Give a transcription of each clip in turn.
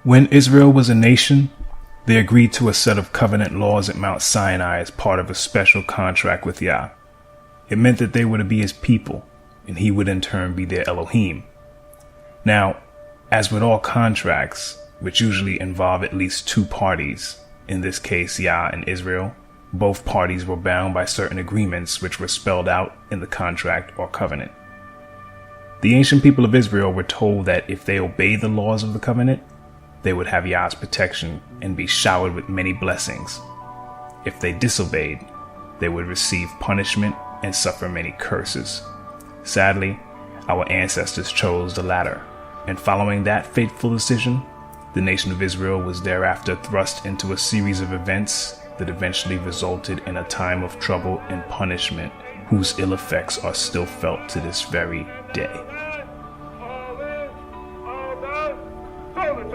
When Israel was a nation, they agreed to a set of covenant laws at Mount Sinai as part of a special contract with Yah. It meant that they were to be his people, and he would in turn be their Elohim. Now, as with all contracts, which usually involve at least two parties, in this case Yah and Israel, both parties were bound by certain agreements which were spelled out in the contract or covenant. The ancient people of Israel were told that if they obeyed the laws of the covenant, they would have Yah's protection and be showered with many blessings. If they disobeyed, they would receive punishment and suffer many curses. Sadly, our ancestors chose the latter, and following that fateful decision, the nation of Israel was thereafter thrust into a series of events that eventually resulted in a time of trouble and punishment whose ill effects are still felt to this very day.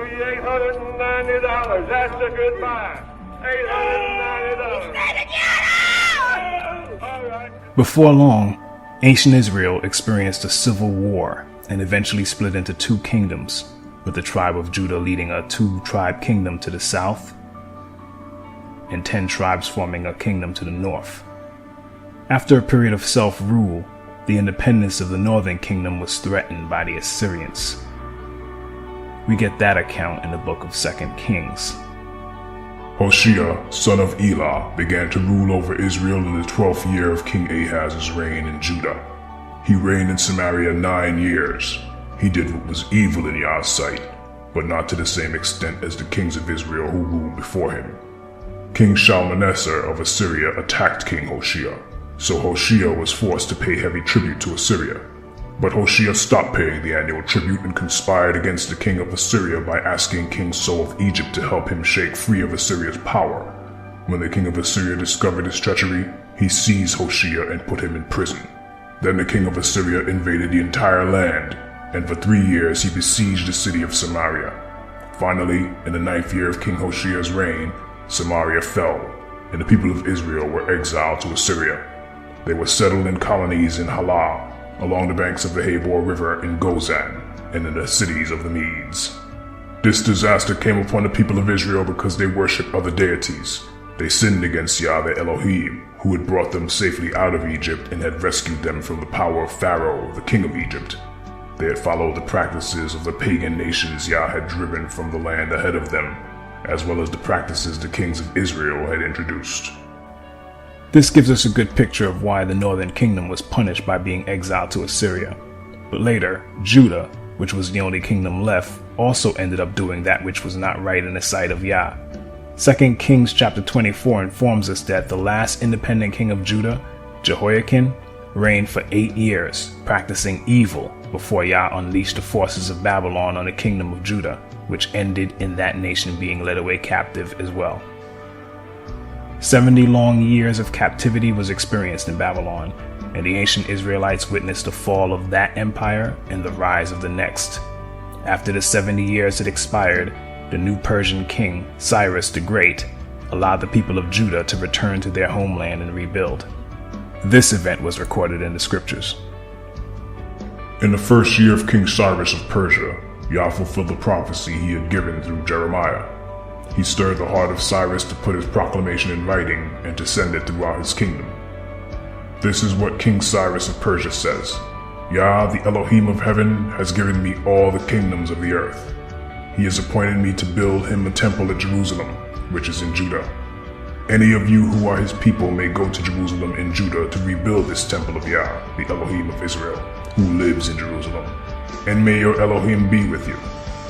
$890. That's a good buy. $890. Before long, ancient Israel experienced a civil war and eventually split into two kingdoms, with the tribe of Judah leading a two-tribe kingdom to the south and 10 tribes forming a kingdom to the north. After a period of self-rule, the independence of the northern kingdom was threatened by the Assyrians. We get that account in the book of 2 Kings. Hoshea, son of Elah, began to rule over Israel in the 12th year of King Ahaz's reign in Judah. He reigned in Samaria 9 years. He did what was evil in Yah's sight, but not to the same extent as the kings of Israel who ruled before him. King Shalmaneser of Assyria attacked King Hoshea, so Hoshea was forced to pay heavy tribute to Assyria. But Hoshea stopped paying the annual tribute and conspired against the king of Assyria by asking King So of Egypt to help him shake free of Assyria's power. When the king of Assyria discovered his treachery, he seized Hoshea and put him in prison. Then the king of Assyria invaded the entire land, and for 3 years he besieged the city of Samaria. Finally, in the 9th year of King Hoshea's reign, Samaria fell, and the people of Israel were exiled to Assyria. They were settled in colonies in Halah, along the banks of the Habor River in Gozan, and in the cities of the Medes. This disaster came upon the people of Israel because they worshipped other deities. They sinned against Yah their Elohim, who had brought them safely out of Egypt and had rescued them from the power of Pharaoh, the king of Egypt. They had followed the practices of the pagan nations Yah had driven from the land ahead of them, as well as the practices the kings of Israel had introduced. This gives us a good picture of why the northern kingdom was punished by being exiled to Assyria. But later, Judah, which was the only kingdom left, also ended up doing that which was not right in the sight of Yah. 2 Kings chapter 24 informs us that the last independent king of Judah, Jehoiakim, reigned for 8 years, practicing evil before Yah unleashed the forces of Babylon on the kingdom of Judah, which ended in that nation being led away captive as well. 70 long years of captivity was experienced in Babylon, and the ancient Israelites witnessed the fall of that empire and the rise of the next. After the 70 years had expired, the new Persian king, Cyrus the Great, allowed the people of Judah to return to their homeland and rebuild. This event was recorded in the scriptures. In the first year of King Cyrus of Persia, Yah fulfilled the prophecy he had given through Jeremiah. He stirred the heart of Cyrus to put his proclamation in writing and to send it throughout his kingdom. This is what King Cyrus of Persia says: Yah, the Elohim of heaven, has given me all the kingdoms of the earth. He has appointed me to build him a temple at Jerusalem, which is in Judah. Any of you who are his people may go to Jerusalem in Judah to rebuild this temple of Yah, the Elohim of Israel, who lives in Jerusalem. And may your Elohim be with you.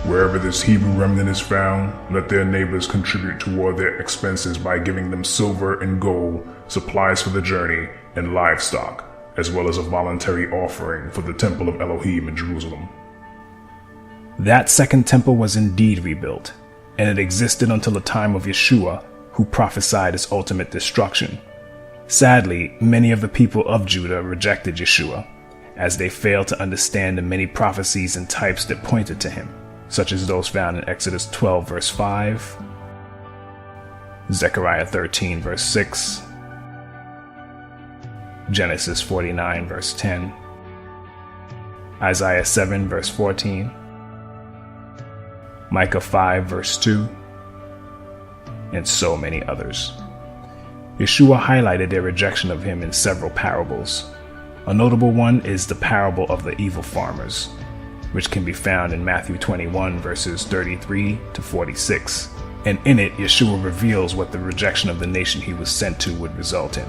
Wherever this Hebrew remnant is found, let their neighbors contribute toward their expenses by giving them silver and gold, supplies for the journey, and livestock, as well as a voluntary offering for the temple of Elohim in Jerusalem. That second temple was indeed rebuilt, and it existed until the time of Yeshua, who prophesied its ultimate destruction. Sadly, many of the people of Judah rejected Yeshua, as they failed to understand the many prophecies and types that pointed to him, such as those found in Exodus 12 verse 5, Zechariah 13 verse 6, Genesis 49 verse 10, Isaiah 7 verse 14, Micah 5 verse 2, and so many others. Yeshua highlighted their rejection of him in several parables. A notable one is the parable of the evil farmers, which can be found in Matthew 21 verses 33 to 46. And in it, Yeshua reveals what the rejection of the nation he was sent to would result in.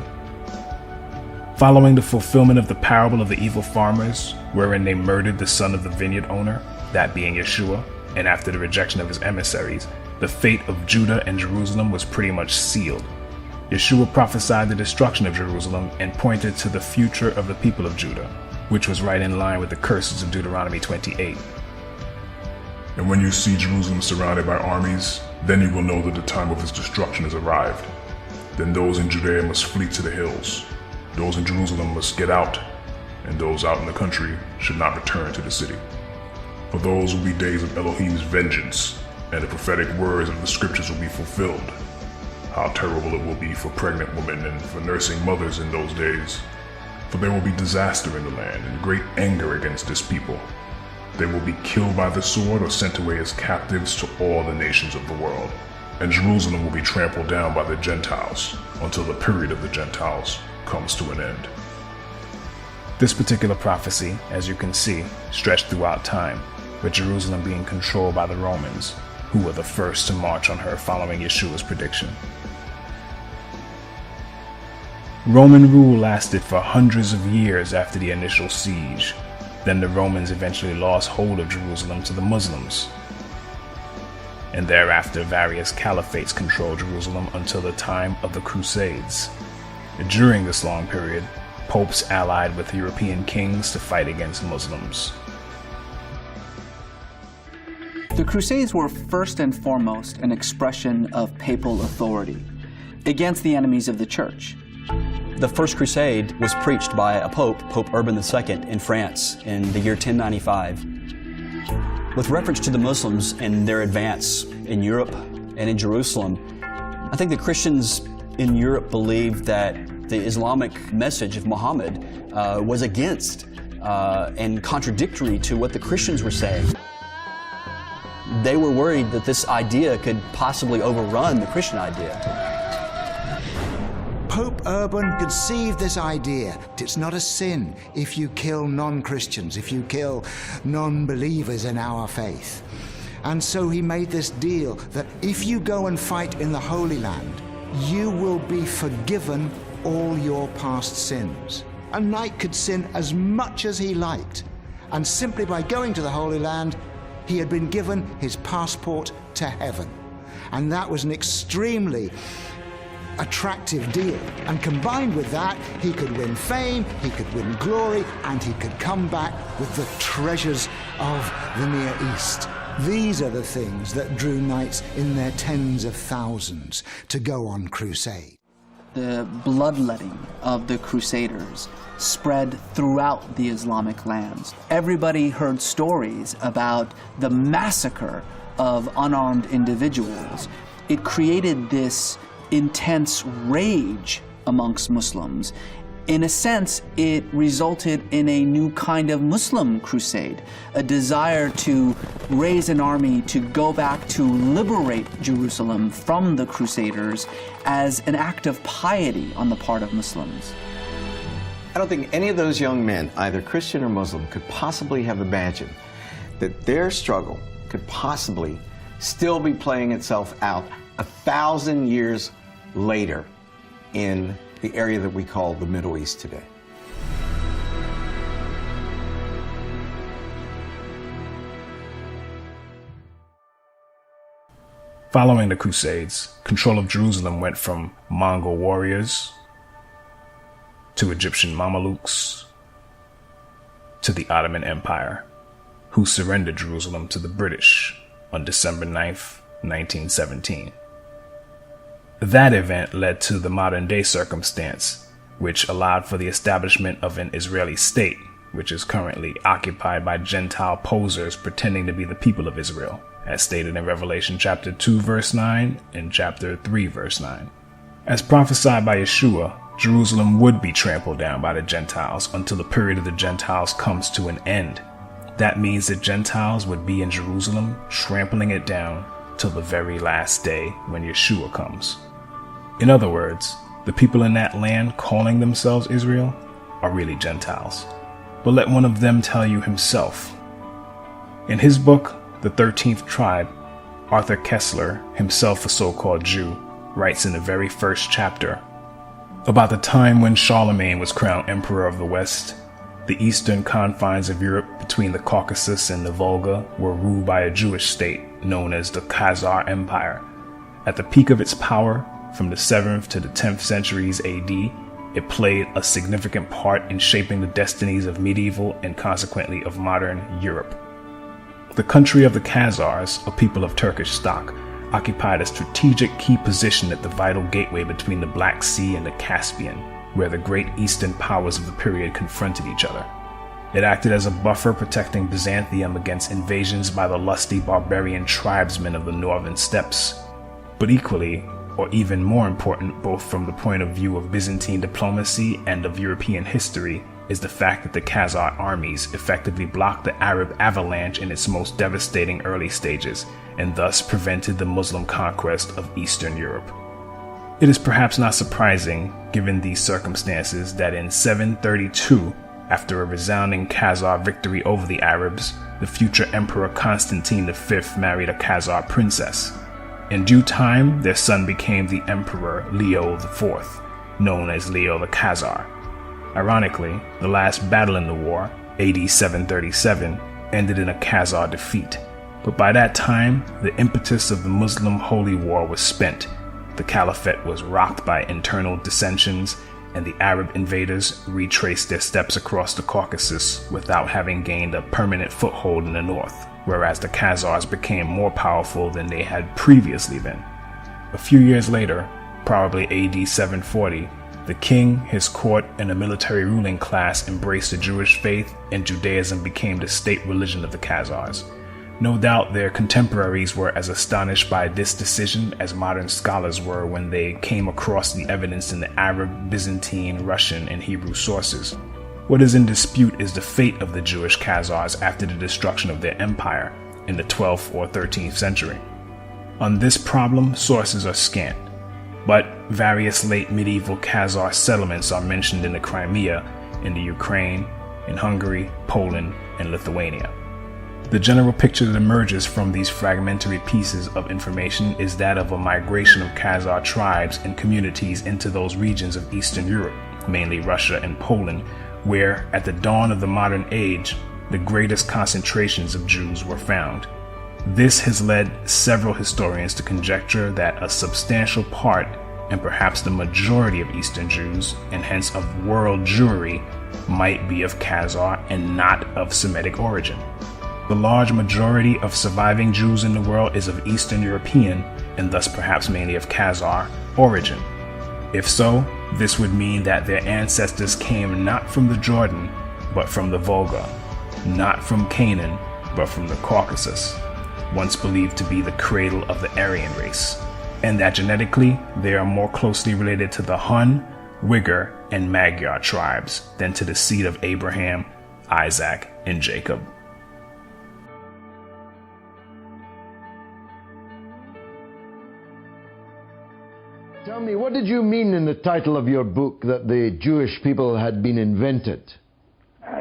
Following the fulfillment of the parable of the evil farmers, wherein they murdered the son of the vineyard owner, that being Yeshua, and after the rejection of his emissaries, the fate of Judah and Jerusalem was pretty much sealed. Yeshua prophesied the destruction of Jerusalem and pointed to the future of the people of Judah, which was right in line with the curses of Deuteronomy 28. And when you see Jerusalem surrounded by armies, then you will know that the time of its destruction has arrived. Then those in Judea must flee to the hills. Those in Jerusalem must get out, and those out in the country should not return to the city. For those will be days of Elohim's vengeance, and the prophetic words of the scriptures will be fulfilled. How terrible it will be for pregnant women and for nursing mothers in those days. For there will be disaster in the land and great anger against this people. They will be killed by the sword or sent away as captives to all the nations of the world. And Jerusalem will be trampled down by the Gentiles until the period of the Gentiles comes to an end. This particular prophecy, as you can see, stretched throughout time, with Jerusalem being controlled by the Romans, who were the first to march on her following Yeshua's prediction. Roman rule lasted for hundreds of years after the initial siege. Then the Romans eventually lost hold of Jerusalem to the Muslims. And thereafter various caliphates controlled Jerusalem until the time of the Crusades. During this long period, popes allied with European kings to fight against Muslims. The Crusades were first and foremost an expression of papal authority against the enemies of the Church. The First Crusade was preached by a pope, Pope Urban II, in France in the year 1095. With reference to the Muslims and their advance in Europe and in Jerusalem, I think the Christians in Europe believed that the Islamic message of Muhammad was against and contradictory to what the Christians were saying. They were worried that this idea could possibly overrun the Christian idea. Pope Urban conceived this idea that it's not a sin if you kill non-Christians, if you kill non-believers in our faith. And so he made this deal that if you go and fight in the Holy Land, you will be forgiven all your past sins. A knight could sin as much as he liked, and simply by going to the Holy Land, he had been given his passport to heaven. And that was an extremely attractive deal. And combined with that, he could win fame, he could win glory, and he could come back with the treasures of the Near East. These are the things that drew knights in their tens of thousands to go on crusade. The bloodletting of the Crusaders spread throughout the Islamic lands. Everybody heard stories about the massacre of unarmed individuals. It created this intense rage amongst Muslims. In a sense, it resulted in a new kind of Muslim crusade, a desire to raise an army to go back to liberate Jerusalem from the Crusaders as an act of piety on the part of Muslims. I don't think any of those young men, either Christian or Muslim, could possibly have imagined that their struggle could possibly still be playing itself out 1,000 years later in the area that we call the Middle East today. Following the Crusades, control of Jerusalem went from Mongol warriors to Egyptian Mamelukes to the Ottoman Empire, who surrendered Jerusalem to the British on December 9th, 1917. That event led to the modern-day circumstance, which allowed for the establishment of an Israeli state, which is currently occupied by Gentile posers pretending to be the people of Israel, as stated in Revelation chapter 2, verse 9, and chapter 3, verse 9. As prophesied by Yeshua, Jerusalem would be trampled down by the Gentiles until the period of the Gentiles comes to an end. that means the Gentiles would be in Jerusalem, trampling it down till the very last day when Yeshua comes. In other words, the people in that land calling themselves Israel are really Gentiles. But let one of them tell you himself. In his book, The 13th Tribe, Arthur Koestler, himself a so-called Jew, writes in the very first chapter, about the time when Charlemagne was crowned Emperor of the West, the eastern confines of Europe between the Caucasus and the Volga were ruled by a Jewish state known as the Khazar Empire. At the peak of its power, from the 7th to the 10th centuries AD, it played a significant part in shaping the destinies of medieval and consequently of modern Europe. The country of the Khazars, a people of Turkish stock, occupied a strategic key position at the vital gateway between the Black Sea and the Caspian, where the great eastern powers of the period confronted each other. It acted as a buffer protecting Byzantium against invasions by the lusty barbarian tribesmen of the northern steppes. But equally, or even more important, both from the point of view of Byzantine diplomacy and of European history, is the fact that the Khazar armies effectively blocked the Arab avalanche in its most devastating early stages, and thus prevented the Muslim conquest of Eastern Europe. It is perhaps not surprising, given these circumstances, that in 732, after a resounding Khazar victory over the Arabs, the future Emperor Constantine V married a Khazar princess. In due time, their son became the Emperor Leo IV, known as Leo the Khazar. Ironically, the last battle in the war, AD 737, ended in a Khazar defeat. But by that time, the impetus of the Muslim Holy War was spent. The Caliphate was rocked by internal dissensions, and the Arab invaders retraced their steps across the Caucasus without having gained a permanent foothold in the north, whereas the Khazars became more powerful than they had previously been. A few years later, probably AD 740, the king, his court, and the military ruling class embraced the Jewish faith, and Judaism became the state religion of the Khazars. No doubt their contemporaries were as astonished by this decision as modern scholars were when they came across the evidence in the Arab, Byzantine, Russian, and Hebrew sources. What is in dispute is the fate of the Jewish Khazars after the destruction of their empire in the 12th or 13th century. On this problem, sources are scant, but various late medieval Khazar settlements are mentioned in the Crimea, in the Ukraine, in Hungary, Poland, and Lithuania. The general picture that emerges from these fragmentary pieces of information is that of a migration of Khazar tribes and communities into those regions of Eastern Europe, mainly Russia and Poland, where, at the dawn of the modern age, the greatest concentrations of Jews were found. This has led several historians to conjecture that a substantial part, and perhaps the majority of Eastern Jews, and hence of world Jewry, might be of Khazar and not of Semitic origin. The large majority of surviving Jews in the world is of Eastern European, and thus perhaps mainly of Khazar, origin. If so, this would mean that their ancestors came not from the Jordan, but from the Volga, not from Canaan, but from the Caucasus, once believed to be the cradle of the Aryan race, and that genetically they are more closely related to the Hun, Uyghur, and Magyar tribes than to the seed of Abraham, Isaac, and Jacob. Tell me, what did you mean in the title of your book that the Jewish people had been invented?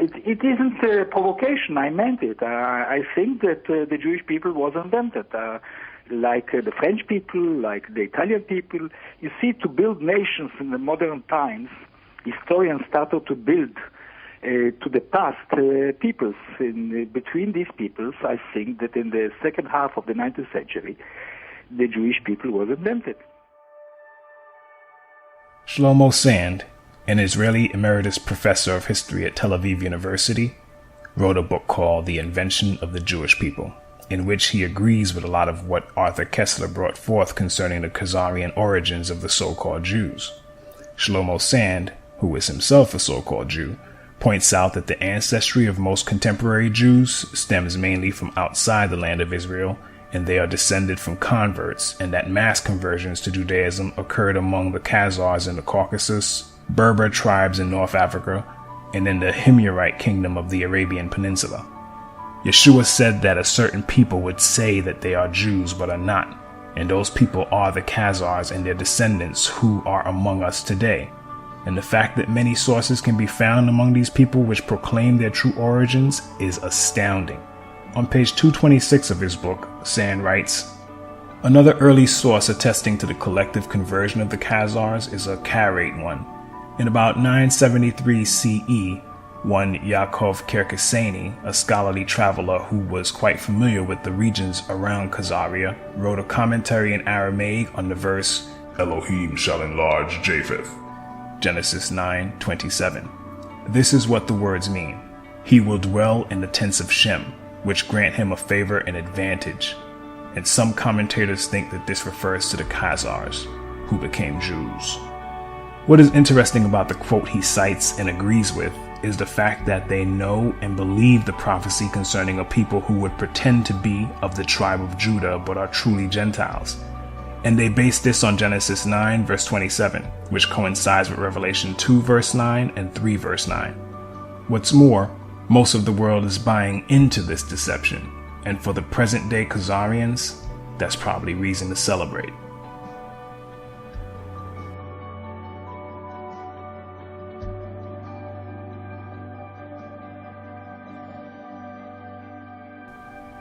It isn't a provocation. I meant it. I think that the Jewish people was invented. Like the French people, like the Italian people. You see, to build nations in the modern times, historians started to build to the past peoples. Between these peoples, I think that in the second half of the 19th century, the Jewish people was invented. Shlomo Sand, an Israeli emeritus professor of history at Tel Aviv University, wrote a book called The Invention of the Jewish People, in which he agrees with a lot of what Arthur Koestler brought forth concerning the Khazarian origins of the so-called Jews. Shlomo Sand, who is himself a so-called Jew, points out that the ancestry of most contemporary Jews stems mainly from outside the land of Israel, and they are descended from converts, and that mass conversions to Judaism occurred among the Khazars in the Caucasus, Berber tribes in North Africa, and in the Himyarite kingdom of the Arabian Peninsula. Yeshua said that a certain people would say that they are Jews but are not, and those people are the Khazars and their descendants who are among us today. And the fact that many sources can be found among these people which proclaim their true origins is astounding. On page 226 of his book, Sand writes, another early source attesting to the collective conversion of the Khazars is a Karaite one. In about 973 CE, one Yaakov Kerkasani, a scholarly traveler who was quite familiar with the regions around Khazaria, wrote a commentary in Aramaic on the verse, Elohim shall enlarge Japheth. Genesis 9:27. This is what the words mean. He will dwell in the tents of Shem, which grant him a favor and advantage. And some commentators think that this refers to the Khazars, who became Jews. What is interesting about the quote he cites and agrees with is the fact that they know and believe the prophecy concerning a people who would pretend to be of the tribe of Judah but are truly Gentiles. And they base this on Genesis 9 verse 27, which coincides with Revelation 2 verse 9 and 3 verse 9. What's more, most of the world is buying into this deception, and for the present day Khazarians, that's probably reason to celebrate.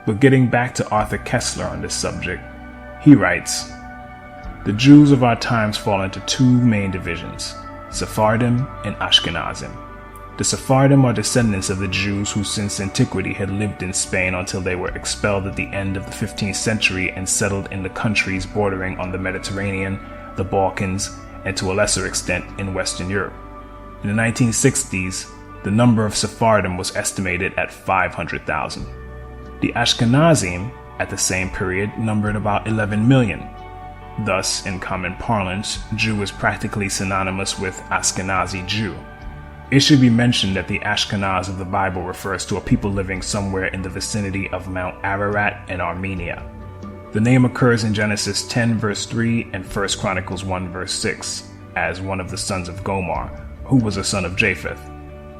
But getting back to Arthur Koestler on this subject, he writes, the Jews of our times fall into two main divisions, Sephardim and Ashkenazim. The Sephardim are descendants of the Jews who since antiquity had lived in Spain until they were expelled at the end of the 15th century and settled in the countries bordering on the Mediterranean, the Balkans, and to a lesser extent in Western Europe. In the 1960s, the number of Sephardim was estimated at 500,000. The Ashkenazim, at the same period, numbered about 11 million. Thus, in common parlance, Jew is practically synonymous with Ashkenazi Jew. It should be mentioned that the Ashkenaz of the Bible refers to a people living somewhere in the vicinity of Mount Ararat in Armenia. The name occurs in Genesis 10 verse 3 and 1 Chronicles 1 verse 6 as one of the sons of Gomer, who was a son of Japheth.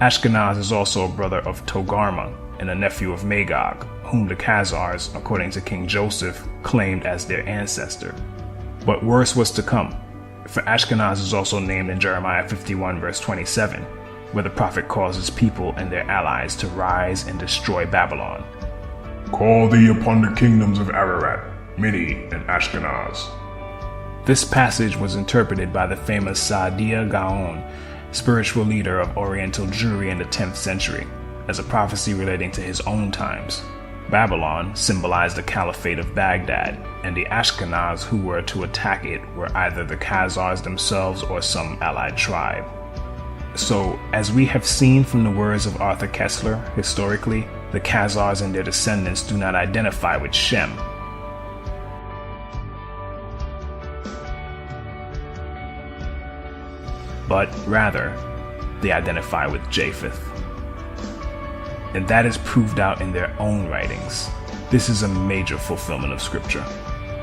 Ashkenaz is also a brother of Togarmah and a nephew of Magog, whom the Khazars, according to King Joseph, claimed as their ancestor. But worse was to come, for Ashkenaz is also named in Jeremiah 51 verse 27, where the prophet calls his people and their allies to rise and destroy Babylon. Call thee upon the kingdoms of Ararat, Mini, and Ashkenaz. This passage was interpreted by the famous Saadia Gaon, spiritual leader of Oriental Jewry in the 10th century, as a prophecy relating to his own times. Babylon symbolized the Caliphate of Baghdad, and the Ashkenaz who were to attack it were either the Khazars themselves or some allied tribe. So, as we have seen from the words of Arthur Koestler, historically, the Khazars and their descendants do not identify with Shem. But rather, they identify with Japheth. And that is proved out in their own writings. This is a major fulfillment of scripture.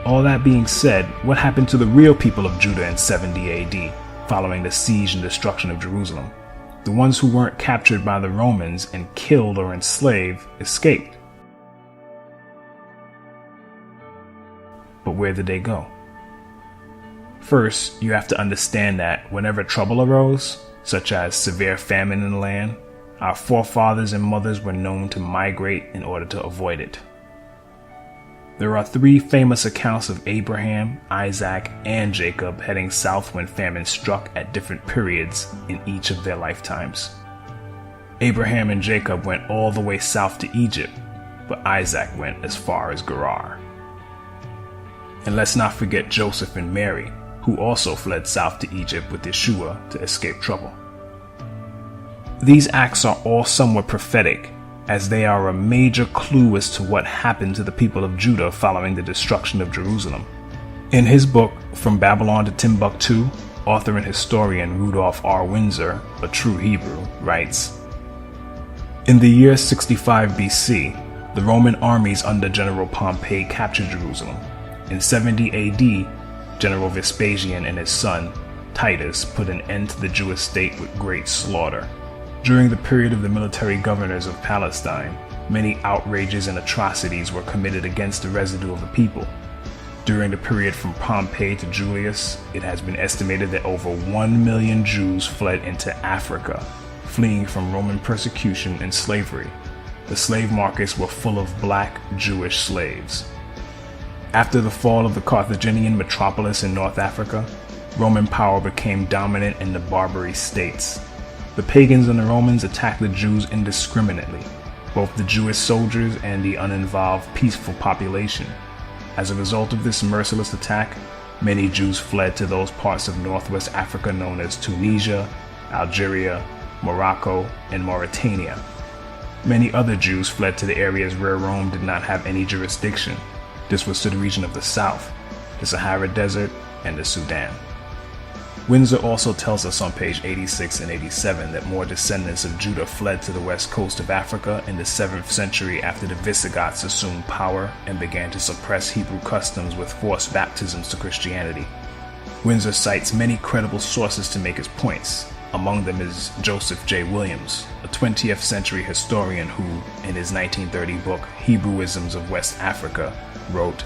All that being said, what happened to the real people of Judah in 70 AD, following the siege and destruction of Jerusalem? The ones who weren't captured by the Romans and killed or enslaved escaped. But where did they go? First, you have to understand that whenever trouble arose, such as severe famine in the land, our forefathers and mothers were known to migrate in order to avoid it. There are three famous accounts of Abraham, Isaac, and Jacob heading south when famine struck at different periods in each of their lifetimes. Abraham and Jacob went all the way south to Egypt, but Isaac went as far as Gerar. And let's not forget Joseph and Mary, who also fled south to Egypt with Yeshua to escape trouble. These acts are all somewhat prophetic, as they are a major clue as to what happened to the people of Judah following the destruction of Jerusalem. In his book, From Babylon to Timbuktu, author and historian Rudolph R. Windsor, a true Hebrew, writes, in the year 65 BC, the Roman armies under General Pompey captured Jerusalem. In 70 AD, General Vespasian and his son, Titus, put an end to the Jewish state with great slaughter. During the period of the military governors of Palestine, many outrages and atrocities were committed against the residue of the people. During the period from Pompey to Julius, it has been estimated that over 1 million Jews fled into Africa, fleeing from Roman persecution and slavery. The slave markets were full of black Jewish slaves. After the fall of the Carthaginian metropolis in North Africa, Roman power became dominant in the Barbary states. The pagans and the Romans attacked the Jews indiscriminately, both the Jewish soldiers and the uninvolved peaceful population. As a result of this merciless attack, many Jews fled to those parts of Northwest Africa known as Tunisia, Algeria, Morocco, and Mauritania. Many other Jews fled to the areas where Rome did not have any jurisdiction. This was to the region of the south, the Sahara Desert, and the Sudan. Windsor also tells us on page 86 and 87 that more descendants of Judah fled to the west coast of Africa in the 7th century after the Visigoths assumed power and began to suppress Hebrew customs with forced baptisms to Christianity. Windsor cites many credible sources to make his points. Among them is Joseph J. Williams, a 20th century historian who, in his 1930 book Hebrewisms of West Africa, wrote,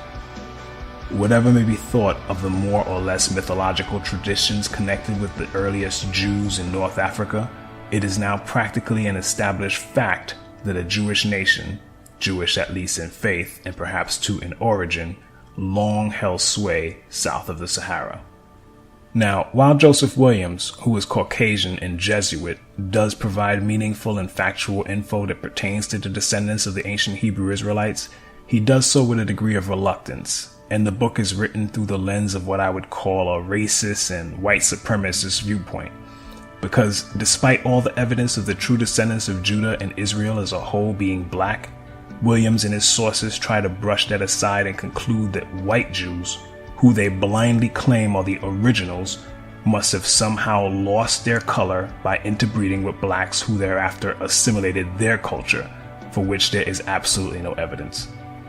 "Whatever may be thought of the more or less mythological traditions connected with the earliest Jews in North Africa, it is now practically an established fact that a Jewish nation, Jewish at least in faith and perhaps too in origin, long held sway south of the Sahara." Now, while Joseph Williams, who is Caucasian and Jesuit, does provide meaningful and factual info that pertains to the descendants of the ancient Hebrew Israelites, he does so with a degree of reluctance, and the book is written through the lens of what I would call a racist and white supremacist viewpoint. Because despite all the evidence of the true descendants of Judah and Israel as a whole being black, Williams and his sources try to brush that aside and conclude that white Jews, who they blindly claim are the originals, must have somehow lost their color by interbreeding with blacks who thereafter assimilated their culture, for which there is absolutely no evidence.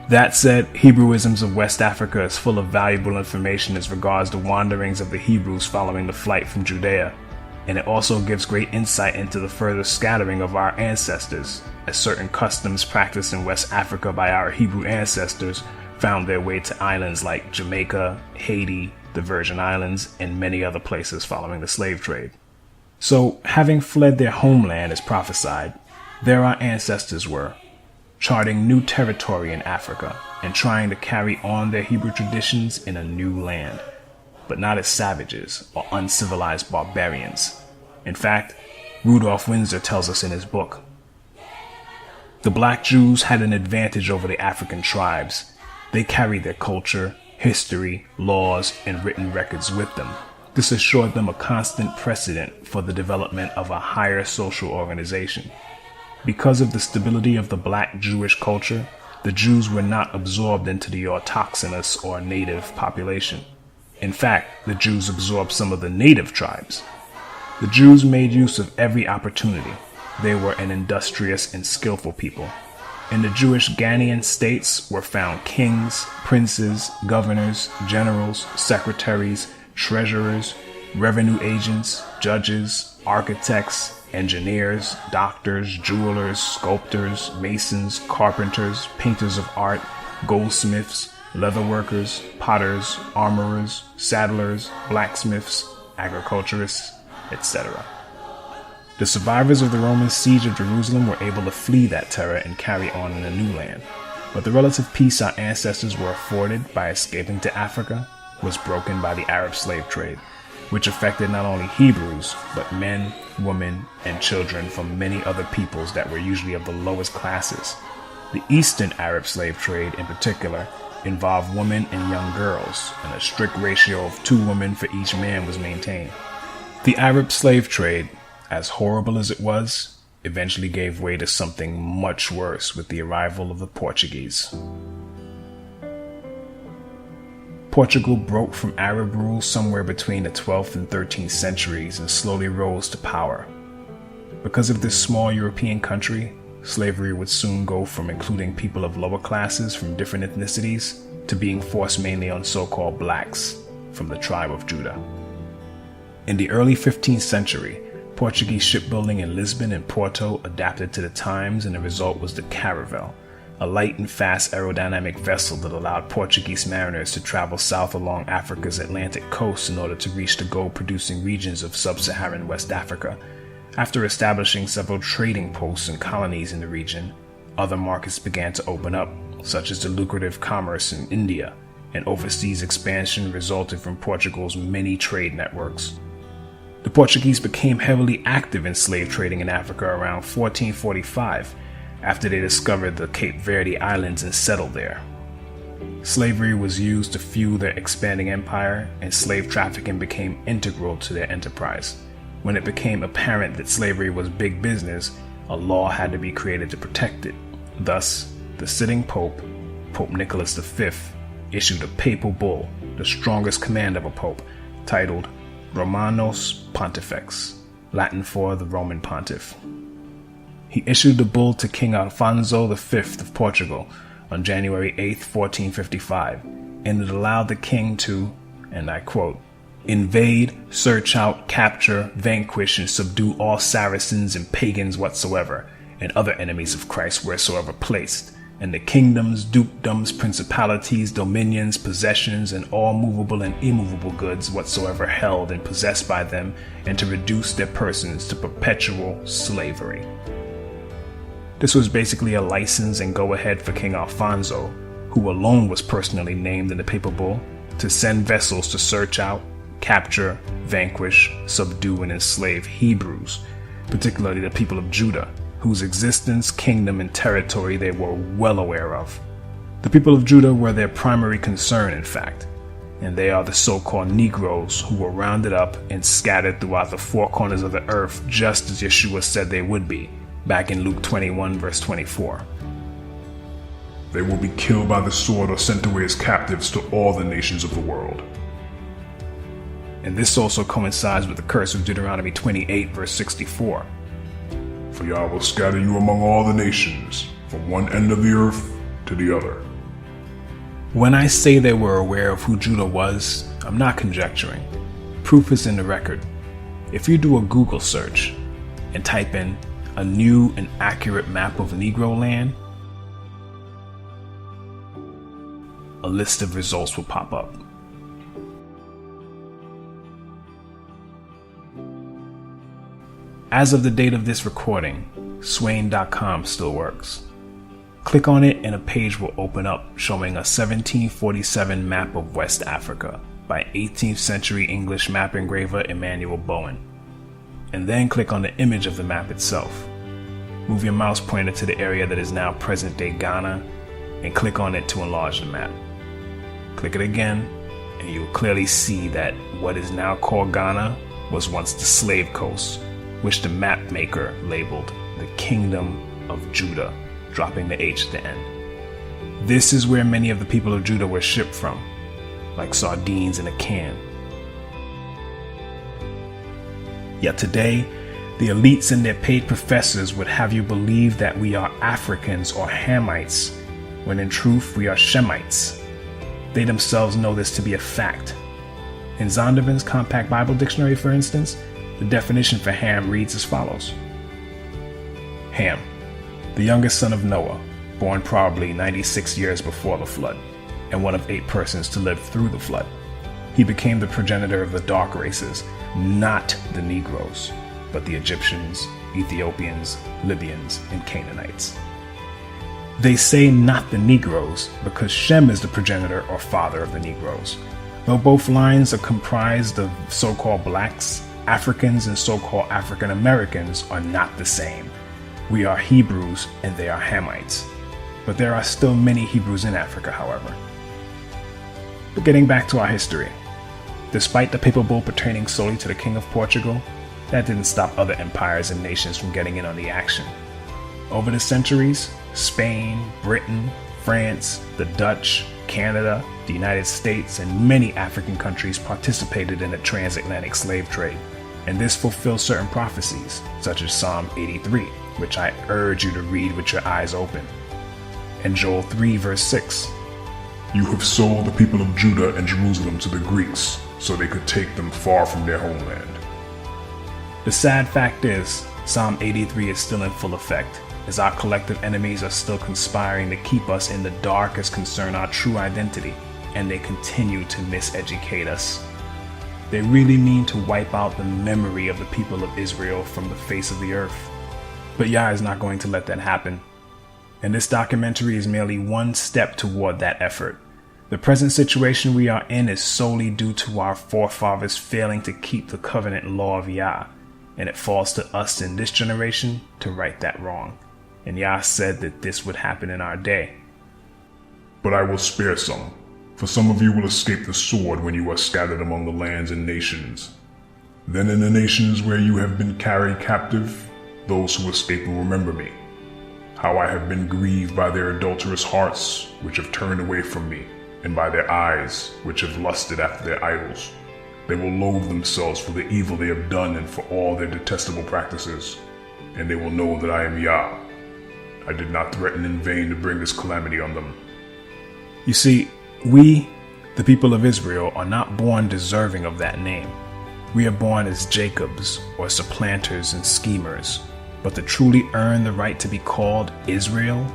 That said, Hebrewisms of West Africa is full of valuable information as regards the wanderings of the Hebrews following the flight from Judea, and it also gives great insight into the further scattering of our ancestors, as certain customs practiced in West Africa by our Hebrew ancestors found their way to islands like Jamaica, Haiti, the Virgin Islands, and many other places following the slave trade. So, having fled their homeland as prophesied, there our ancestors were, charting new territory in Africa and trying to carry on their Hebrew traditions in a new land, but not as savages or uncivilized barbarians. In fact, Rudolph Windsor tells us in his book, "The black Jews had an advantage over the African tribes. They carried their culture, history, laws, and written records with them. This assured them a constant precedent for the development of a higher social organization. Because of the stability of the black Jewish culture, the Jews were not absorbed into the autochthonous or native population. In fact, the Jews absorbed some of the native tribes. The Jews made use of every opportunity. They were an industrious and skillful people. In the Jewish Ghanaian states were found kings, princes, governors, generals, secretaries, treasurers, revenue agents, judges, architects, engineers, doctors, jewelers, sculptors, masons, carpenters, painters of art, goldsmiths, leatherworkers, potters, armorers, saddlers, blacksmiths, agriculturists, etc. The survivors of the Roman siege of Jerusalem were able to flee that terror and carry on in a new land. But the relative peace our ancestors were afforded by escaping to Africa was broken by the Arab slave trade, which affected not only Hebrews, but men, women, and children from many other peoples that were usually of the lowest classes. The Eastern Arab slave trade, in particular, involved women and young girls, and a strict ratio of 2 women for each man was maintained. The Arab slave trade, as horrible as it was, eventually gave way to something much worse with the arrival of the Portuguese. Portugal broke from Arab rule somewhere between the 12th and 13th centuries and slowly rose to power. Because of this small European country, slavery would soon go from including people of lower classes from different ethnicities to being forced mainly on so-called blacks from the tribe of Judah. In the early 15th century, Portuguese shipbuilding in Lisbon and Porto adapted to the times, and the result was the caravel, a light and fast aerodynamic vessel that allowed Portuguese mariners to travel south along Africa's Atlantic coast in order to reach the gold-producing regions of sub-Saharan West Africa. After establishing several trading posts and colonies in the region, other markets began to open up, such as the lucrative commerce in India, and overseas expansion resulted from Portugal's many trade networks. The Portuguese became heavily active in slave trading in Africa around 1445, after they discovered the Cape Verde Islands and settled there. Slavery was used to fuel their expanding empire, and slave trafficking became integral to their enterprise. When it became apparent that slavery was big business, a law had to be created to protect it. Thus, the sitting Pope, Pope Nicholas V, issued a papal bull, the strongest command of a pope, titled Romanos Pontifex, Latin for the Roman Pontiff. He issued the bull to King Alfonso V of Portugal on January 8, 1455, and it allowed the king to, and I quote, invade, search out, capture, vanquish, and subdue all Saracens and pagans whatsoever, and other enemies of Christ wheresoever placed, and the kingdoms, dukedoms, principalities, dominions, possessions, and all movable and immovable goods whatsoever held and possessed by them, and to reduce their persons to perpetual slavery. This was basically a license and go-ahead for King Alfonso, who alone was personally named in the papal bull, to send vessels to search out, capture, vanquish, subdue, and enslave Hebrews, particularly the people of Judah, whose existence, kingdom, and territory they were well aware of. The people of Judah were their primary concern, in fact, and they are the so-called Negroes who were rounded up and scattered throughout the four corners of the earth, just as Yeshua said they would be, back in Luke 21, verse 24. They will be killed by the sword or sent away as captives to all the nations of the world. And this also coincides with the curse of Deuteronomy 28, verse 64. For Yah will scatter you among all the nations, from one end of the earth to the other. When I say they were aware of who Judah was, I'm not conjecturing. Proof is in the record. If you do a Google search and type in a new and accurate map of Negro land, a list of results will pop up. As of the date of this recording, Swain.com still works. Click on it and a page will open up showing a 1747 map of West Africa by 18th century English map engraver Emmanuel Bowen. And then click on the image of the map itself. Move your mouse pointer to the area that is now present-day Ghana and click on it to enlarge the map. Click it again and you will clearly see that what is now called Ghana was once the slave coast, which the map maker labeled the Kingdom of Judah, dropping the H at the end. This is where many of the people of Judah were shipped from, like sardines in a can. Yet today, the elites and their paid professors would have you believe that we are Africans or Hamites, when in truth we are Shemites. They themselves know this to be a fact. In Zondervan's Compact Bible Dictionary, for instance, the definition for Ham reads as follows. Ham, the youngest son of Noah, born probably 96 years before the flood, and one of 8 persons to live through the flood. He became the progenitor of the dark races, not the Negroes, but the Egyptians, Ethiopians, Libyans, and Canaanites. They say not the Negroes because Shem is the progenitor or father of the Negroes. Though both lines are comprised of so-called blacks, Africans and so-called African Americans are not the same. We are Hebrews and they are Hamites. But there are still many Hebrews in Africa, however. But getting back to our history, despite the papal bull pertaining solely to the King of Portugal, that didn't stop other empires and nations from getting in on the action. Over the centuries, Spain, Britain, France, the Dutch, Canada, the United States, and many African countries participated in the transatlantic slave trade, and this fulfills certain prophecies, such as Psalm 83, which I urge you to read with your eyes open, and Joel 3 verse 6. You have sold the people of Judah and Jerusalem to the Greeks, so they could take them far from their homeland. The sad fact is, Psalm 83 is still in full effect, as our collective enemies are still conspiring to keep us in the dark as concern our true identity, and they continue to miseducate us. They really mean to wipe out the memory of the people of Israel from the face of the earth. But Yah is not going to let that happen. And this documentary is merely one step toward that effort. The present situation we are in is solely due to our forefathers failing to keep the covenant law of Yah, and it falls to us in this generation to right that wrong. And Yah said that this would happen in our day. But I will spare some, for some of you will escape the sword when you are scattered among the lands and nations. Then in the nations where you have been carried captive, those who escape will remember me, how I have been grieved by their adulterous hearts, which have turned away from me, and by their eyes, which have lusted after their idols. They will loathe themselves for the evil they have done and for all their detestable practices, and they will know that I am Yah. I did not threaten in vain to bring this calamity on them. You see, we, the people of Israel, are not born deserving of that name. We are born as Jacobs, or supplanters and schemers. But to truly earn the right to be called Israel,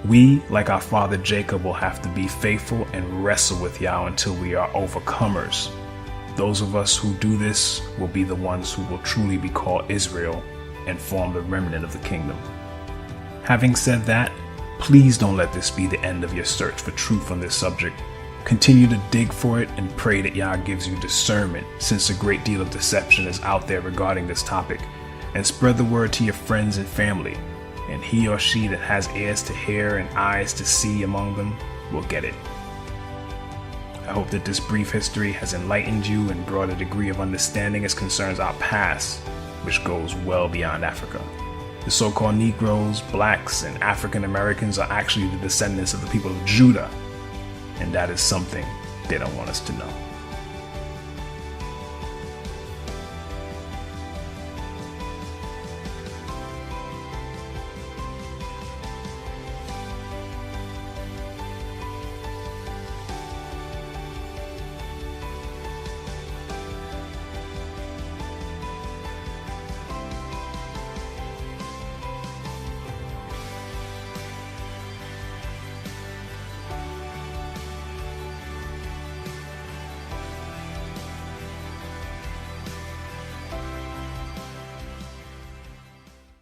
we, like our father Jacob, will have to be faithful and wrestle with Yah until we are overcomers. Those of us who do this will be the ones who will truly be called Israel and form the remnant of the kingdom. Having said that, please don't let this be the end of your search for truth on this subject. Continue to dig for it and pray that Yah gives you discernment, since a great deal of deception is out there regarding this topic. And spread the word to your friends and family, and he or she that has ears to hear and eyes to see among them will get it. I hope that this brief history has enlightened you and brought a degree of understanding as concerns our past, which goes well beyond Africa. The so-called Negroes, blacks, and African Americans are actually the descendants of the people of Judah, and that is something they don't want us to know.